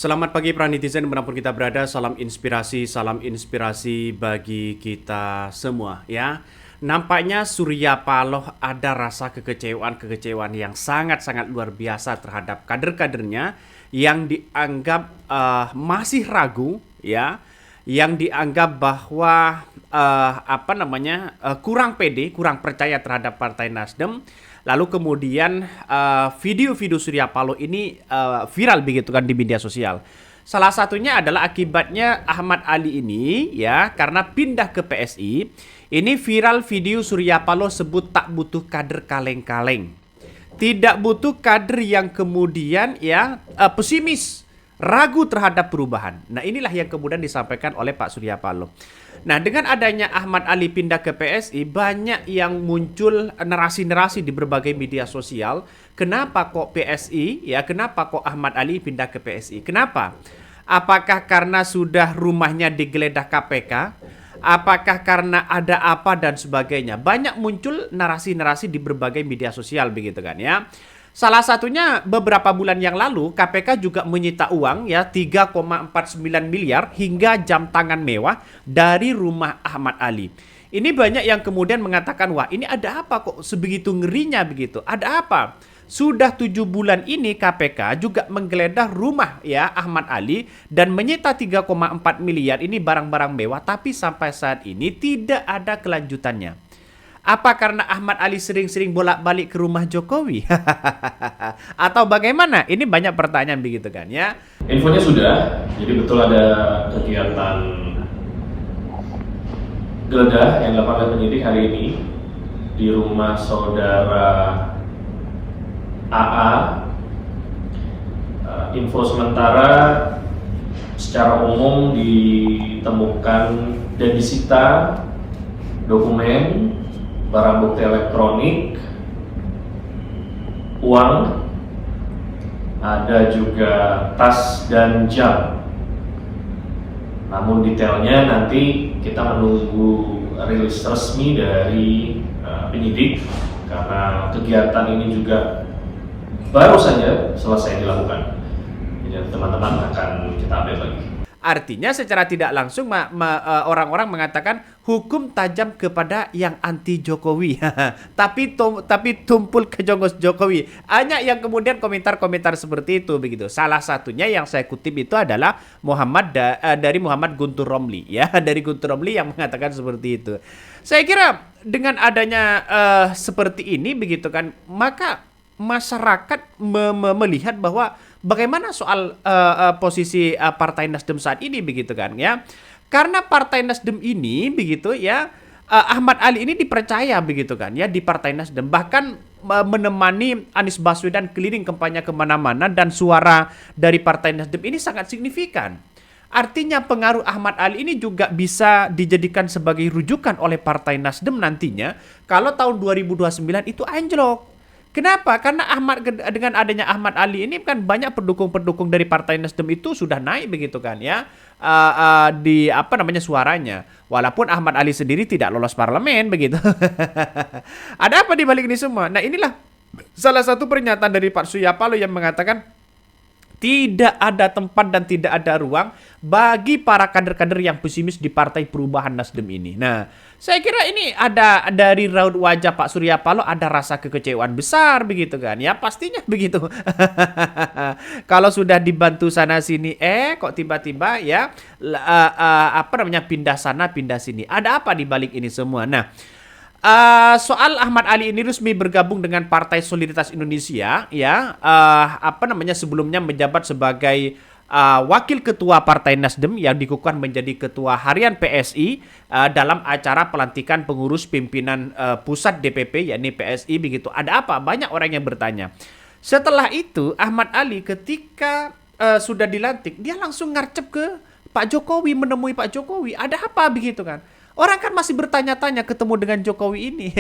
Selamat pagi para netizen dimanapun kita berada, salam inspirasi bagi kita semua ya. Nampaknya Surya Paloh ada rasa kekecewaan yang sangat-sangat luar biasa terhadap kader-kadernya yang dianggap masih ragu ya, yang dianggap bahwa kurang pede, kurang percaya terhadap Partai Nasdem. Lalu kemudian video-video Surya Paloh ini viral begitu kan di media sosial. Salah satunya adalah akibatnya Ahmad Ali ini ya, karena pindah ke PSI. Ini viral video Surya Paloh sebut tak butuh kader kaleng-kaleng. Tidak butuh kader yang kemudian ya pesimis, ragu terhadap perubahan. Nah, inilah yang kemudian disampaikan oleh Pak Surya Paloh. Nah, dengan adanya Ahmad Ali pindah ke PSI, banyak yang muncul narasi-narasi di berbagai media sosial. Kenapa kok PSI? Ya, kenapa kok Ahmad Ali pindah ke PSI? Kenapa? Apakah karena sudah rumahnya digeledah KPK? Apakah karena ada apa dan sebagainya? Banyak muncul narasi-narasi di berbagai media sosial begitu kan ya. Salah satunya beberapa bulan yang lalu KPK juga menyita uang ya 3,49 miliar hingga jam tangan mewah dari rumah Ahmad Ali. Ini banyak yang kemudian mengatakan, wah ini ada apa kok sebegitu ngerinya begitu? Ada apa? Sudah 7 bulan ini KPK juga menggeledah rumah ya Ahmad Ali dan menyita 3,4 miliar ini barang-barang mewah, tapi sampai saat ini tidak ada kelanjutannya. Apa karena Ahmad Ali sering-sering bolak-balik ke rumah Jokowi? Atau bagaimana? Ini banyak pertanyaan begitu kan ya. Infonya sudah, jadi betul ada kegiatan geledah yang dilakukan oleh penyidik hari ini di rumah saudara AA. Info sementara secara umum ditemukan dan disita dokumen, barang bukti elektronik, uang, ada juga tas dan jam. Namun detailnya nanti kita menunggu rilis resmi dari penyidik karena kegiatan ini juga baru saja selesai dilakukan. Jadi teman-teman akan kita update lagi. Artinya secara tidak langsung orang-orang mengatakan hukum tajam kepada yang anti Jokowi. tapi tumpul ke jongos Jokowi. Hanya yang kemudian komentar-komentar seperti itu begitu. Salah satunya yang saya kutip itu adalah dari Muhammad Guntur Romli ya, dari Guntur Romli yang mengatakan seperti itu. Saya kira dengan adanya seperti ini begitu kan, maka masyarakat melihat bahwa bagaimana soal posisi Partai Nasdem saat ini begitu kan ya. Karena Partai Nasdem ini begitu ya, Ahmad Ali ini dipercaya begitu kan ya di Partai Nasdem, bahkan menemani Anies Baswedan keliling kampanye kemana-mana dan suara dari Partai Nasdem ini sangat signifikan. Artinya pengaruh Ahmad Ali ini juga bisa dijadikan sebagai rujukan oleh Partai Nasdem nantinya kalau tahun 2029 itu anjlok. Kenapa? Karena dengan adanya Ahmad Ali ini kan banyak pendukung-pendukung dari Partai Nasdem itu sudah naik begitu kan ya, di suaranya. Walaupun Ahmad Ali sendiri tidak lolos parlemen begitu. Ada apa di balik ini semua? Nah, inilah salah satu pernyataan dari Pak Surya Paloh yang mengatakan tidak ada tempat dan tidak ada ruang bagi para kader-kader yang pesimis di Partai Perubahan Nasdem ini. Nah, saya kira ini ada dari raut wajah Pak Surya Paloh ada rasa kekecewaan besar begitu kan. Ya pastinya begitu. Kalau sudah dibantu sana sini kok tiba-tiba ya pindah sana pindah sini. Ada apa di balik ini semua? Nah, soal Ahmad Ali ini resmi bergabung dengan Partai Solidaritas Indonesia ya, sebelumnya menjabat sebagai wakil ketua Partai Nasdem yang dikukuhkan menjadi ketua harian PSI dalam acara pelantikan pengurus pimpinan pusat DPP yakni PSI begitu. Ada apa? Banyak orang yang bertanya. Setelah itu Ahmad Ali ketika sudah dilantik, dia langsung ngarcep ke Pak Jokowi, menemui Pak Jokowi. Ada apa begitu kan? Orang kan masih bertanya-tanya ketemu dengan Jokowi ini.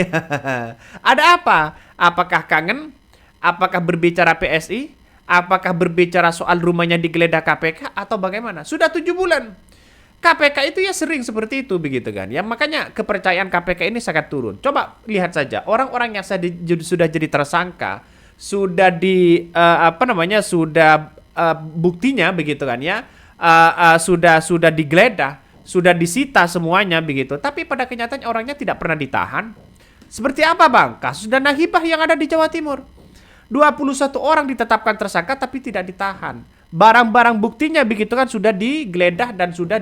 Ada apa? Apakah kangen? Apakah berbicara PSI? Apakah berbicara soal rumahnya digeledah KPK? Atau bagaimana? Sudah 7 bulan. KPK itu ya sering seperti itu begitu kan. Ya makanya kepercayaan KPK ini sangat turun. Coba lihat saja orang-orang yang sudah jadi tersangka, sudah buktinya begitu kan ya, sudah digeledah, sudah disita semuanya begitu. Tapi pada kenyataannya orangnya tidak pernah ditahan. Seperti apa bang? Kasus Dana Hibah yang ada di Jawa Timur. 21 orang ditetapkan tersangka tapi tidak ditahan. Barang-barang buktinya begitu kan sudah digeledah dan sudah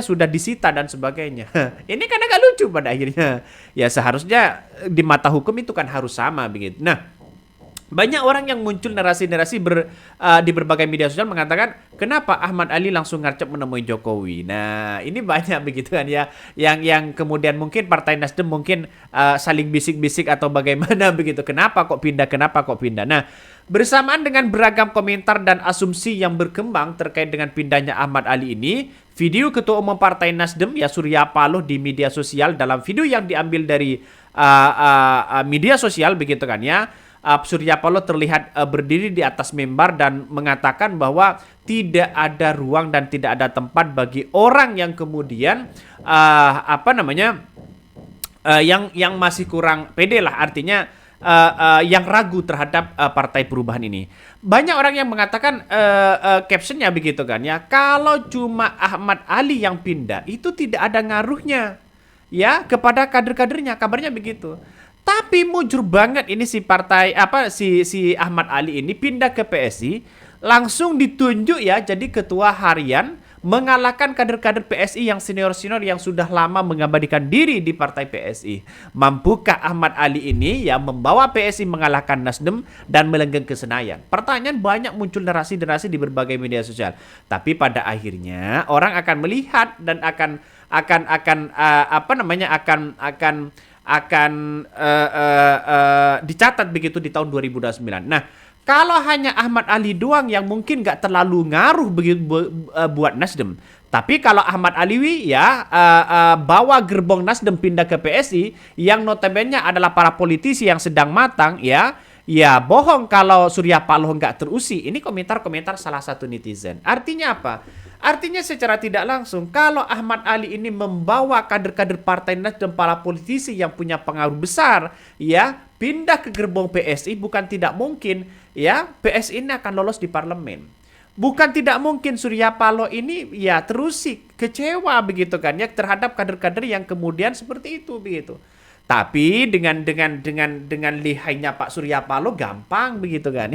sudah disita dan sebagainya. Ini kan agak lucu pada akhirnya. Ya seharusnya di mata hukum itu kan harus sama begitu. Nah, banyak orang yang muncul narasi-narasi di berbagai media sosial mengatakan kenapa Ahmad Ali langsung ngarcep menemui Jokowi. Nah, ini banyak begitu kan ya, yang kemudian mungkin Partai Nasdem mungkin saling bisik-bisik atau bagaimana begitu. Kenapa kok pindah? Kenapa kok pindah? Nah, bersamaan dengan beragam komentar dan asumsi yang berkembang terkait dengan pindahnya Ahmad Ali ini, video Ketua Umum Partai Nasdem ya Surya Paloh di media sosial, dalam video yang diambil dari media sosial begitu kan ya, Surya Paloh terlihat berdiri di atas mimbar dan mengatakan bahwa tidak ada ruang dan tidak ada tempat bagi orang yang kemudian yang masih kurang pede lah, artinya yang ragu terhadap Partai Perubahan ini. Banyak orang yang mengatakan captionnya begitu kan ya, kalau cuma Ahmad Ali yang pindah itu tidak ada ngaruhnya ya kepada kader-kadernya, kabarnya begitu. Tapi mujur banget ini si Ahmad Ali ini pindah ke PSI, langsung ditunjuk ya jadi ketua harian, mengalahkan kader-kader PSI yang senior-senior yang sudah lama mengabadikan diri di partai PSI. Mampukah Ahmad Ali ini ya membawa PSI mengalahkan Nasdem dan melenggeng ke Senayan? Pertanyaan banyak muncul narasi-narasi di berbagai media sosial. Tapi pada akhirnya orang akan melihat dan akan dicatat begitu di tahun 2029. Nah, kalau hanya Ahmad Ali doang yang mungkin gak terlalu ngaruh begitu buat Nasdem. Tapi kalau Ahmad Ali ya bawa gerbong Nasdem pindah ke PSI yang notabene adalah para politisi yang sedang matang ya bohong kalau Surya Paloh nggak terusi. Ini komentar-komentar salah satu netizen. Artinya apa? Artinya secara tidak langsung kalau Ahmad Ali ini membawa kader-kader Partai Nasdem, para politisi yang punya pengaruh besar ya pindah ke gerbong PSI, bukan tidak mungkin ya PSI ini akan lolos di parlemen. Bukan tidak mungkin Surya Paloh ini ya terusi kecewa begitu kan ya terhadap kader-kader yang kemudian seperti itu begitu. Tapi dengan lihainya Pak Surya Paloh gampang begitu kan.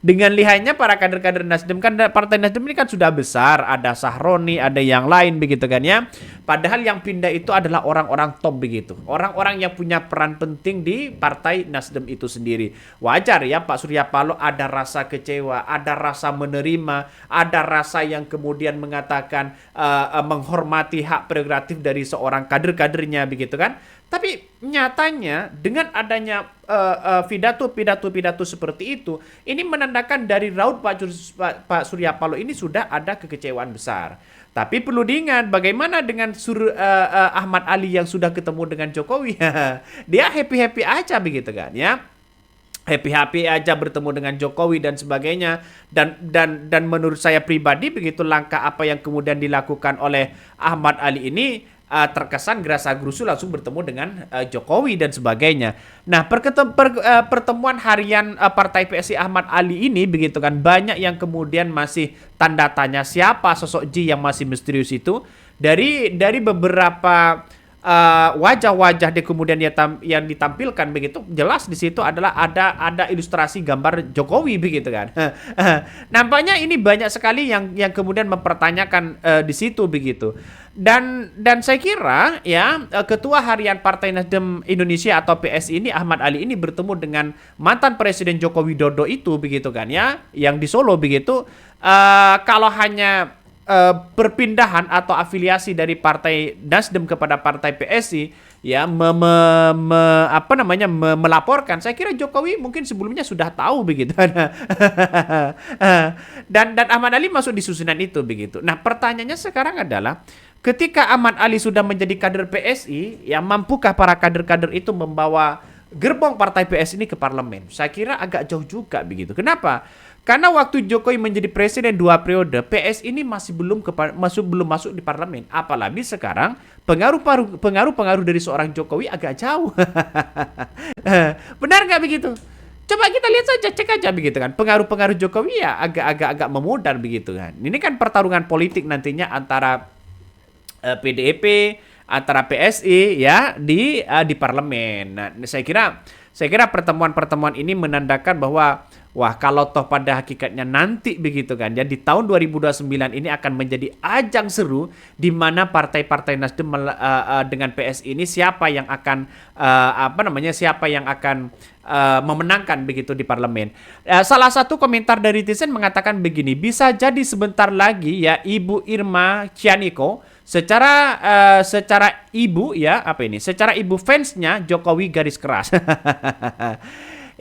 Dengan lihainya para kader-kader Nasdem, kan Partai Nasdem ini kan sudah besar, ada Sahroni, ada yang lain begitu kan ya. Padahal yang pindah itu adalah orang-orang top begitu. Orang-orang yang punya peran penting di Partai Nasdem itu sendiri. Wajar ya Pak Surya Paloh ada rasa kecewa, ada rasa menerima, ada rasa yang kemudian mengatakan menghormati hak prerogatif dari seorang kader-kadernya begitu kan. Tapi nyatanya dengan adanya pidato seperti itu, ini menandakan dari raut Pak Surya Paloh ini sudah ada kekecewaan besar. Tapi perlu diingat bagaimana dengan Ahmad Ali yang sudah ketemu dengan Jokowi. Dia happy-happy aja begitu kan ya. Happy-happy aja bertemu dengan Jokowi dan sebagainya, dan menurut saya pribadi begitu langkah apa yang kemudian dilakukan oleh Ahmad Ali ini terkesan gerasa-gerusu langsung bertemu dengan Jokowi dan sebagainya. Nah, pertemuan harian Partai PSI Ahmad Ali ini begitu kan banyak yang kemudian masih tanda tanya siapa sosok J yang masih misterius itu. Dari beberapa wajah-wajah kemudian yang ditampilkan begitu jelas di situ adalah ada ilustrasi gambar Jokowi begitu kan. Nampaknya ini banyak sekali yang kemudian mempertanyakan di situ begitu. Dan saya kira ya Ketua Harian Partai Nasdem Indonesia atau PSI ini Ahmad Ali ini bertemu dengan mantan Presiden Joko Widodo itu begitu kan ya, yang di Solo begitu. Kalau hanya perpindahan atau afiliasi dari Partai Nasdem kepada Partai PSI ya melaporkan, saya kira Jokowi mungkin sebelumnya sudah tahu begitu. dan Ahmad Ali masuk di susunan itu begitu. Nah, pertanyaannya sekarang adalah ketika Ahmad Ali sudah menjadi kader PSI, ya mampukah para kader-kader itu membawa gerbong Partai PSI ini ke parlemen? Saya kira agak jauh juga begitu. Kenapa? Karena waktu Jokowi menjadi presiden 2 periode, PS ini masih belum masuk di parlemen. Apalagi sekarang pengaruh dari seorang Jokowi agak jauh. Benar nggak begitu? Coba kita lihat saja, cek aja begitu kan. Pengaruh-pengaruh Jokowi ya agak memudar begitu kan. Ini kan pertarungan politik nantinya antara PDIP, antara PSI ya di parlemen. Nah, saya kira pertemuan-pertemuan ini menandakan bahwa wah, kalau toh pada hakikatnya nanti begitu kan ya, di tahun 2029 ini akan menjadi ajang seru di mana partai-partai Nasdem dengan PSI ini siapa yang akan siapa yang akan memenangkan begitu di parlemen. Salah satu komentar dari netizen mengatakan begini, bisa jadi sebentar lagi ya Ibu Irma Cianiko secara ibu ya secara ibu fansnya Jokowi garis keras.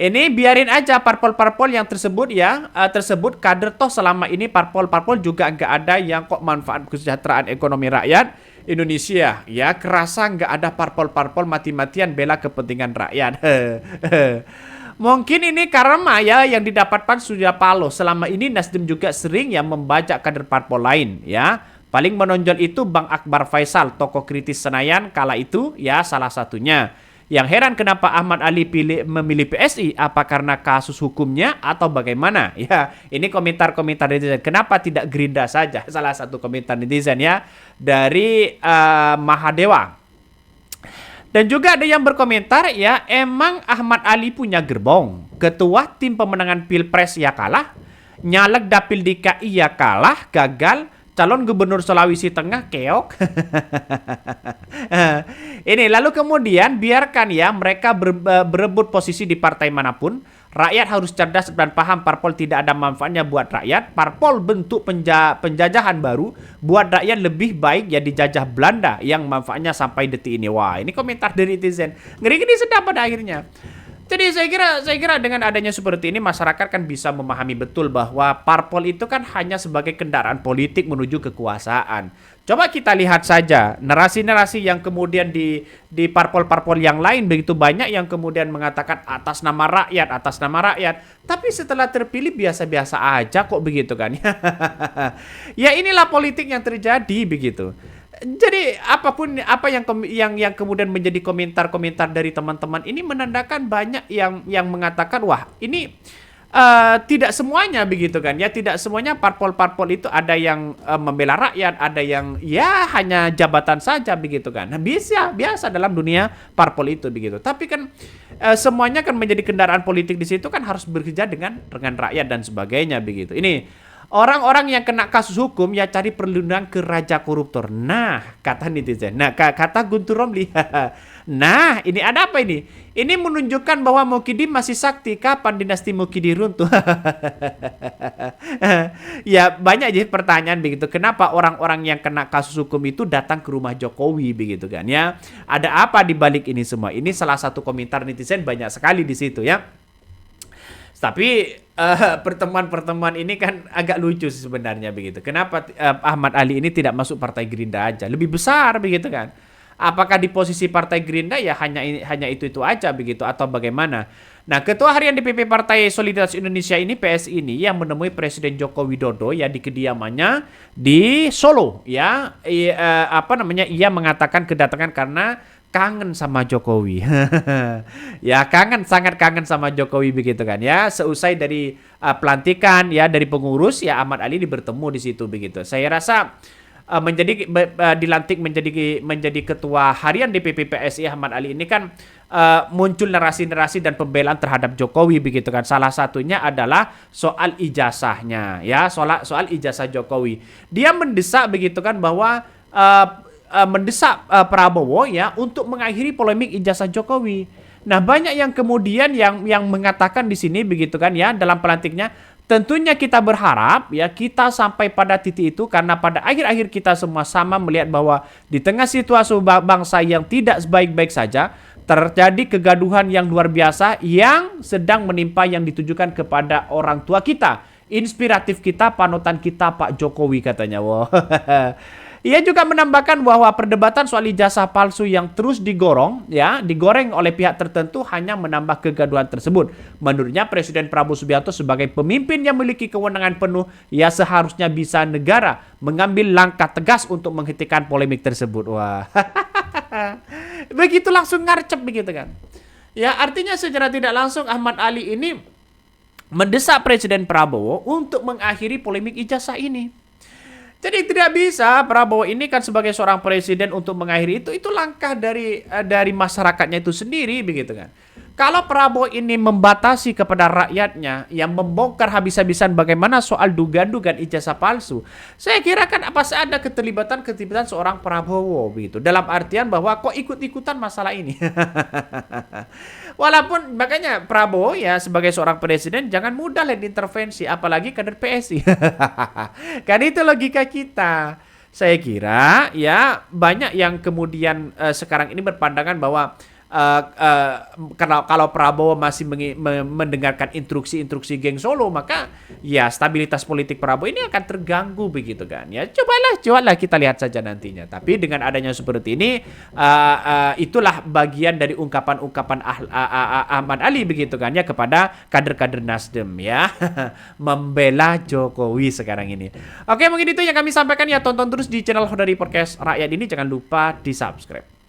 Ini biarin aja parpol-parpol yang tersebut ya, tersebut kader, toh selama ini parpol-parpol juga nggak ada yang kok manfaat kesejahteraan ekonomi rakyat Indonesia ya, kerasa nggak ada parpol-parpol mati-matian bela kepentingan rakyat. Mungkin ini karma ya yang didapatkan Surya Paloh. Selama ini Nasdem juga sering ya membajak kader parpol lain ya. Paling menonjol itu Bang Akbar Faisal, tokoh kritis Senayan kala itu ya salah satunya. Yang heran kenapa Ahmad Ali memilih PSI, apa karena kasus hukumnya atau bagaimana? Ya, ini komentar-komentar netizen. Kenapa tidak Gerindra saja? Salah satu komentar netizen ya dari Mahadewa. Dan juga ada yang berkomentar ya, emang Ahmad Ali punya gerbong. Ketua tim pemenangan Pilpres ya kalah, nyalek dapil DKI ya kalah, gagal. Calon gubernur Sulawesi Tengah keok. Ini lalu kemudian biarkan ya mereka berebut posisi di partai manapun. Rakyat harus cerdas dan paham parpol tidak ada manfaatnya buat rakyat. Parpol bentuk penjajahan baru buat rakyat lebih baik ya dijajah Belanda yang manfaatnya sampai detik ini. Wah, ini komentar dari netizen. Ngeri-ngeri sedap pada akhirnya. Jadi saya kira dengan adanya seperti ini masyarakat kan bisa memahami betul bahwa parpol itu kan hanya sebagai kendaraan politik menuju kekuasaan. Coba kita lihat saja narasi-narasi yang kemudian di parpol-parpol yang lain begitu banyak yang kemudian mengatakan atas nama rakyat. Tapi setelah terpilih biasa-biasa aja kok begitu kan. Ya inilah politik yang terjadi begitu. Jadi apapun yang kemudian menjadi komentar-komentar dari teman-teman ini menandakan banyak yang mengatakan wah ini tidak semuanya begitu kan ya, tidak semuanya parpol-parpol itu ada yang membela rakyat, ada yang ya hanya jabatan saja begitu kan. Nah, biasa dalam dunia parpol itu begitu. Tapi kan semuanya kan menjadi kendaraan politik di situ kan harus bekerja dengan rakyat dan sebagainya begitu. Ini orang-orang yang kena kasus hukum ya cari perlindungan ke raja koruptor. Nah, kata netizen. Nah, kata Guntur Romli. Nah, ini ada apa ini? Ini menunjukkan bahwa Mukidi masih sakti. Kapan dinasti Mukidi runtuh? Ya, banyak jadi pertanyaan begitu. Kenapa orang-orang yang kena kasus hukum itu datang ke rumah Jokowi begitu kan ya? Ada apa di balik ini semua? Ini salah satu komentar netizen banyak sekali di situ ya. Tapi pertemuan-pertemuan ini kan agak lucu sih sebenarnya begitu. Kenapa Ahmad Ali ini tidak masuk Partai Gerindra aja? Lebih besar begitu kan? Apakah di posisi Partai Gerindra ya hanya itu aja begitu atau bagaimana? Nah, Ketua Harian DPP Partai Solidaritas Indonesia ini PSI ini yang menemui Presiden Joko Widodo ya di kediamannya di Solo ya. Ia mengatakan kedatangan karena kangen sama Jokowi. Ya, sangat kangen sama Jokowi begitu kan ya. Seusai dari pelantikan ya dari pengurus ya Ahmad Ali bertemu di situ begitu. Saya rasa dilantik menjadi ketua harian DPP PSI Ahmad Ali ini kan muncul narasi-narasi dan pembelaan terhadap Jokowi begitu kan. Salah satunya adalah soal ijazahnya ya, soal ijazah Jokowi. Dia mendesak begitu kan bahwa mendesak Prabowo ya untuk mengakhiri polemik ijazah Jokowi. Nah, banyak yang kemudian yang mengatakan di sini begitu kan ya dalam pelantiknya, tentunya kita berharap ya kita sampai pada titik itu karena pada akhir-akhir kita semua sama melihat bahwa di tengah situasi bangsa yang tidak sebaik-baik saja terjadi kegaduhan yang luar biasa yang sedang menimpa yang ditujukan kepada orang tua kita, inspiratif kita, panutan kita Pak Jokowi katanya. Wow. Ia juga menambahkan bahwa perdebatan soal ijazah palsu yang terus digoreng oleh pihak tertentu hanya menambah kegaduhan tersebut. Menurutnya Presiden Prabowo Subianto sebagai pemimpin yang memiliki kewenangan penuh, ia seharusnya bisa negara mengambil langkah tegas untuk menghentikan polemik tersebut. Wah, begitu langsung ngarcep begitu kan. Ya, artinya secara tidak langsung Ahmad Ali ini mendesak Presiden Prabowo untuk mengakhiri polemik ijazah ini. Jadi tidak bisa Prabowo ini kan sebagai seorang presiden untuk mengakhiri itu langkah dari masyarakatnya itu sendiri begitu kan. Kalau Prabowo ini membatasi kepada rakyatnya yang membongkar habis-habisan bagaimana soal dugaan-dugaan ijazah palsu, saya kira kan pasti ada keterlibatan seorang Prabowo begitu. Dalam artian bahwa kok ikut-ikutan masalah ini. Walaupun makanya Prabowo ya sebagai seorang presiden jangan mudah lah diintervensi apalagi kader PSI. Kan itu logika kita. Saya kira ya banyak yang kemudian sekarang ini berpandangan bahwa kalau Prabowo masih mendengarkan instruksi-instruksi geng Solo, maka ya stabilitas politik Prabowo ini akan terganggu begitu kan. Ya cobalah kita lihat saja nantinya. Tapi dengan adanya seperti ini, itulah bagian dari ungkapan-ungkapan Ahmad Ali begitu kan ya kepada kader-kader Nasdem ya membela Jokowi sekarang ini. Oke, mungkin itu yang kami sampaikan ya. Tonton terus di channel dari Podcast Rakyat ini, jangan lupa di subscribe.